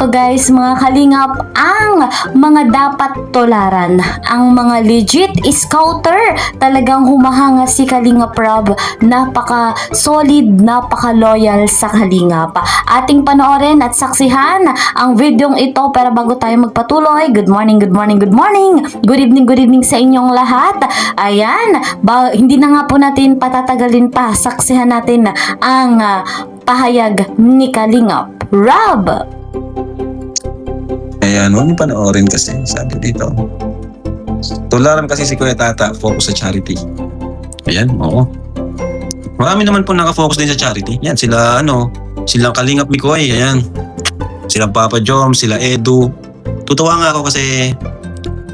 ito guys, mga kalingap, ang mga dapat tularan, ang mga legit scouter, talagang humahanga si Kalingap Rob, napaka solid, napaka loyal sa Kalingap. Ating panoorin at saksihan ang videong ito, pero bago tayo magpatuloy, good morning, good morning, good morning, good evening sa inyong lahat. Ayan, hindi na nga po natin patatagalin pa, saksihan natin ang pahayag ni Kalingap Rob. Ayan, huwag niyo panoorin kasi, sabi dito. Tularan kasi si Kuya Tata, focus sa charity. Ayan, oo. Marami naman po nakafocus din sa charity. Yan, sila Kalingap Mikoy, ayan. Sila Papa Jom, sila Edu. Tutuwa nga ako kasi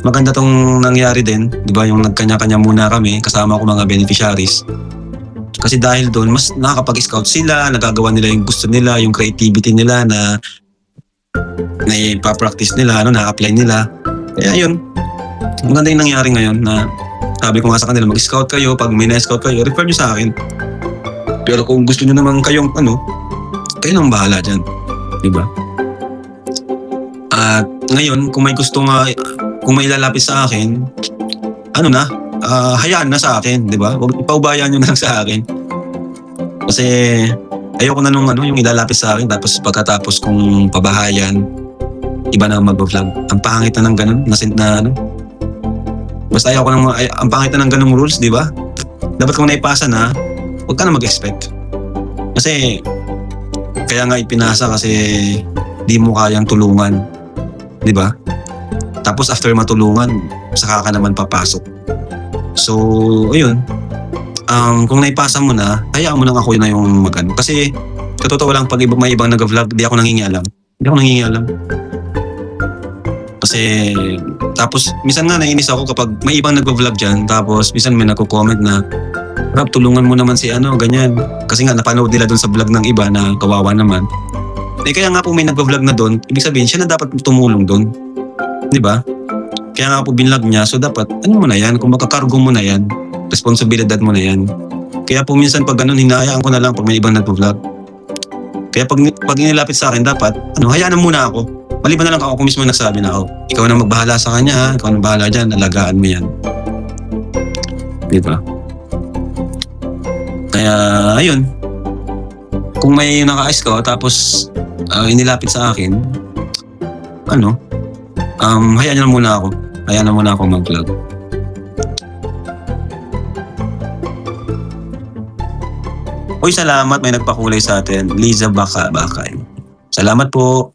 maganda tong nangyari din. Di ba, yung nagkanya-kanya muna kami, kasama ko mga beneficiaries. Kasi dahil doon, mas nakakapag-scout sila, nagagawa nila yung gusto nila, yung creativity nila na ipapractice nila, na-apply nila. Kaya yun, maganda yung nangyari ngayon na sabi ko nga sa kanila, mag-scout kayo, pag may na-scout kayo, refer nyo sa akin. Pero kung gusto nyo naman kayong kayo nang bahala dyan. Diba? At ngayon, kung may kung may ilalapit sa akin, hayaan na sa akin, di ba? Huwag ipaubayan nyo na lang sa akin. Kasi ayoko na yung ilalapit sa akin tapos pagkatapos kong pabahayan, iba na mag-vlog. Ang pangit na ng ganun, basta ayoko ang pangit na ng ganung rules, di ba? Dapat kung naipasa na, huwag ka na mag-expect. Kasi, kaya nga ipinasa kasi di mo kayang tulungan. Di ba? Tapos after matulungan, saka ka naman papasok. So, ayun. Kung naipasa mo na, hayaan mo lang ako na yung magano. Kasi, totoo lang, pag may ibang nag-vlog, di ako nangingialam. Kasi, tapos, minsan nga nainis ako kapag may ibang nag-vlog dyan, tapos, minsan may nagko-comment na, Rob, tulungan mo naman si ganyan. Kasi nga, napanood nila dun sa vlog ng iba na kawawa naman. Kaya nga po may nag-vlog na dun, ibig sabihin, siya na dapat tumulong dun. Di ba? Kaya nga po binlog niya, so dapat, mo na yan, kung makakargo mo na yan, responsibilidad mo na yan. Kaya po minsan pag ganun, hinahayaan ko na lang pag may ibang nag-vlog. Kaya pag inilapit sa akin, dapat, hayaan na muna ako. Maliban na lang ako mismo nagsabi na ako, ikaw na magbahala sa kanya ha, ikaw na bahala dyan, alagaan mo yan. Diba? Kaya, ayun. Kung may naka-scout tapos inilapit sa akin, hayaan na muna ako. Hayaan na muna ako mag-vlog. Uy, salamat. May nagpakulay sa atin. Liza Bakay. Salamat po.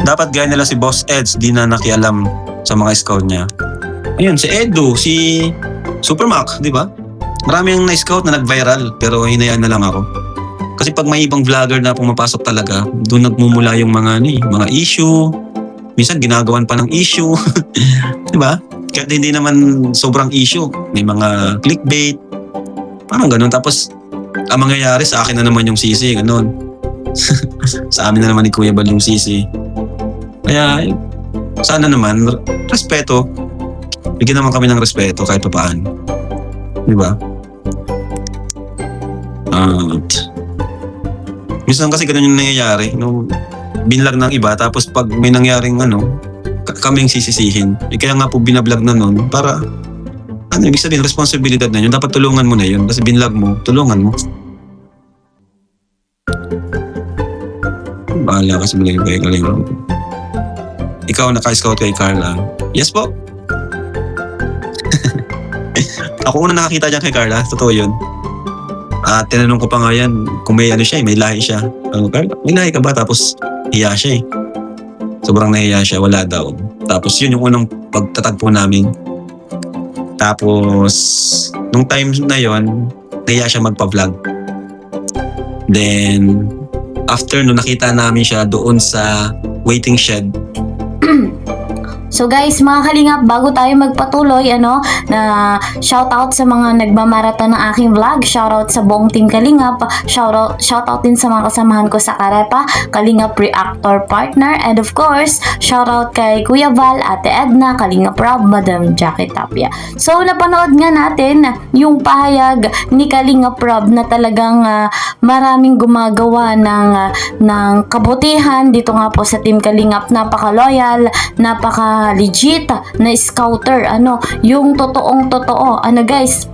Dapat gaya nila si Boss Eds, di na nakialam sa mga scout niya. Ayun, si Edu, si Supermac, di ba? Marami ang na-scout na nag-viral, pero hinayaan na lang ako. Kasi pag may ibang vlogger na pumapasok talaga, doon nagmumula yung mga issue. Minsan ginagawan pa ng issue. Di ba? Kahit hindi naman sobrang issue. May mga clickbait. Parang ganun. Tapos, ang mangyayari sa akin na naman yung sisi. Ganun. Sa amin na naman ni Kuya Bal yung sisi. Kaya, sana naman, respeto. Bigyan naman kami ng respeto kahit papaano. Di ba? Minsan kasi ganun yung nangyayari. Binlog ng iba, tapos pag may nangyaring kaming sisisihin. Kaya nga po binablog na nun para ibig sabihin, responsibilidad na yun. Dapat tulungan mo na yun. Kasi binlog mo, tulungan mo. Bahala ka sa bilay kay Kalingap. Ikaw naka-scout kay Carla. Yes po. Ako una nakakita dyan kay Carla. Totoo yun. At tinanong ko pa nga yan kung may may lahi siya. Carla, may lahi ka ba? Tapos hiya siya eh. Sobrang nahiya siya, wala daw. Tapos yun yung unang pagtatagpo namin. Tapos, nung time na yun, nahiya siya magpa-vlog. Then, after nung nakita namin siya doon sa waiting shed. So guys, mga kalingap, bago tayo magpatuloy, na shoutout sa mga nagmamarathon ng aking vlog, shoutout sa buong team Kalingap, shoutout din sa mga kasamahan ko sa Karepa, Kalingap Reactor Partner, and of course, shoutout kay Kuya Val, Ate Edna, Kalingap Rob, Madam Jackie Tapia. So napanood nga natin yung pahayag ni Kalingap Rob na talagang maraming gumagawa ng kabutihan dito nga po sa team Kalingap, napaka-loyal, napaka-legit na scouter, yung totoong totoo. Guys,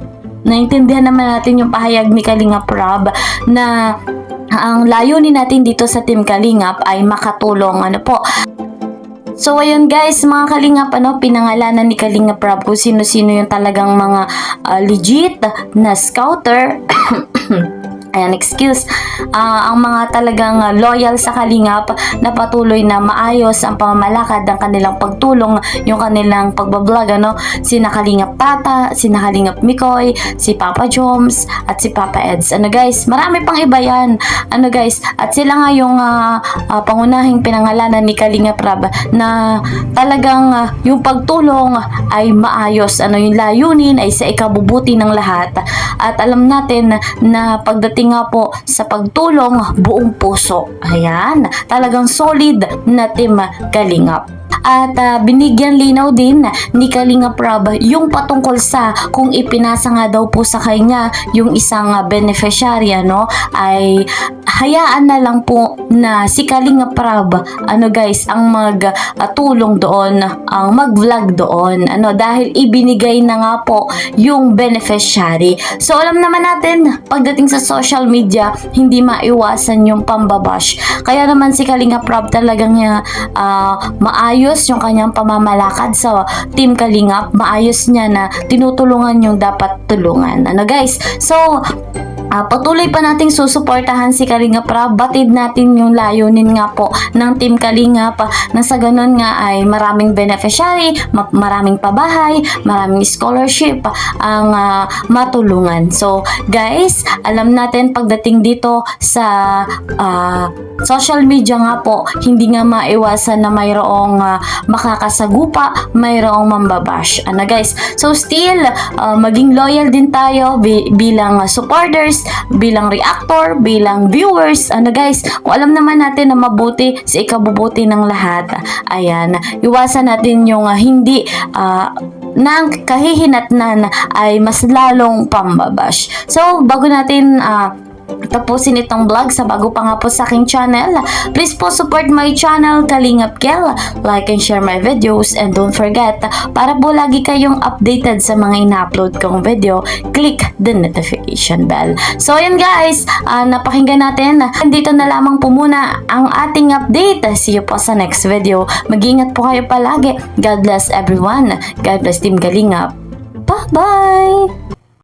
naintindihan naman natin yung pahayag ni Kalingap Rob na ang layunin natin dito sa Team Kalingap ay makatulong, po. So ayun guys, mga Kalingap, pinangalanan ni Kalingap Rob kung sino-sino yung talagang mga legit na scouter. Ayan, excuse. Ang mga talagang loyal sa Kalingap na patuloy na maayos ang pamamalakad ng kanilang pagtulong, yung kanilang pagbablog, sina Kalingap Tata, sina Kalingap Mikoy, si Papa Joms, at si Papa Eds. Guys, marami pang iba yan. Guys, at sila nga yung pangunahing pinangalanan ni Kalingap Rob na talagang yung pagtulong ay maayos. Yung layunin ay sa ikabubuti ng lahat. At alam natin na pagdating nga po sa pagtulong, buong puso. Ayan, talagang solid na team Kalingap. At binigyan linaw din ni Kalingap Rob yung patungkol sa kung ipinasa nga daw po sa kanya yung isang beneficiary, ay hayaan na lang po na si Kalingap Rob, guys, ang magtulong doon, ang mag-vlog doon, dahil ibinigay na nga po yung beneficiary. So alam naman natin, pagdating sa social media, hindi maiwasan yung pambabash. Kaya naman si Kalingap Rob talagang maayos yung kanyang pamamalakad sa Team Kalingap, maayos niya na tinutulungan yung dapat tulungan. Guys, so patuloy pa nating susuportahan si Kalingap Rob. Batid natin yung layunin nga po ng Team Kalingap na sa ganun nga ay maraming beneficiary, maraming pabahay, maraming scholarship ang matulungan. So guys, alam natin pagdating dito sa social media nga po, hindi nga maiwasan na mayroong makakasagupa, mayroong mambabash. Guys, so still maging loyal din tayo bilang supporters, bilang reactor, bilang viewers. Guys, kung alam naman natin na mabuti sa ikabubuti ng lahat, ayan, iwasan natin yung hindi ng kahihinatnan ay mas lalong pambabash. So bago natin tapusin itong vlog, sa bago pa nga po sa aking channel, please po support my channel Kalingap Kel, like and share my videos, and don't forget, para po lagi kayong updated sa mga ina-upload kong video, click the notification bell. So yun guys, napakinggan natin, dito na lamang po muna ang ating update. See you po sa next video. Mag-ingat po kayo palagi. God bless everyone. God bless Team Kalingap. Bye bye.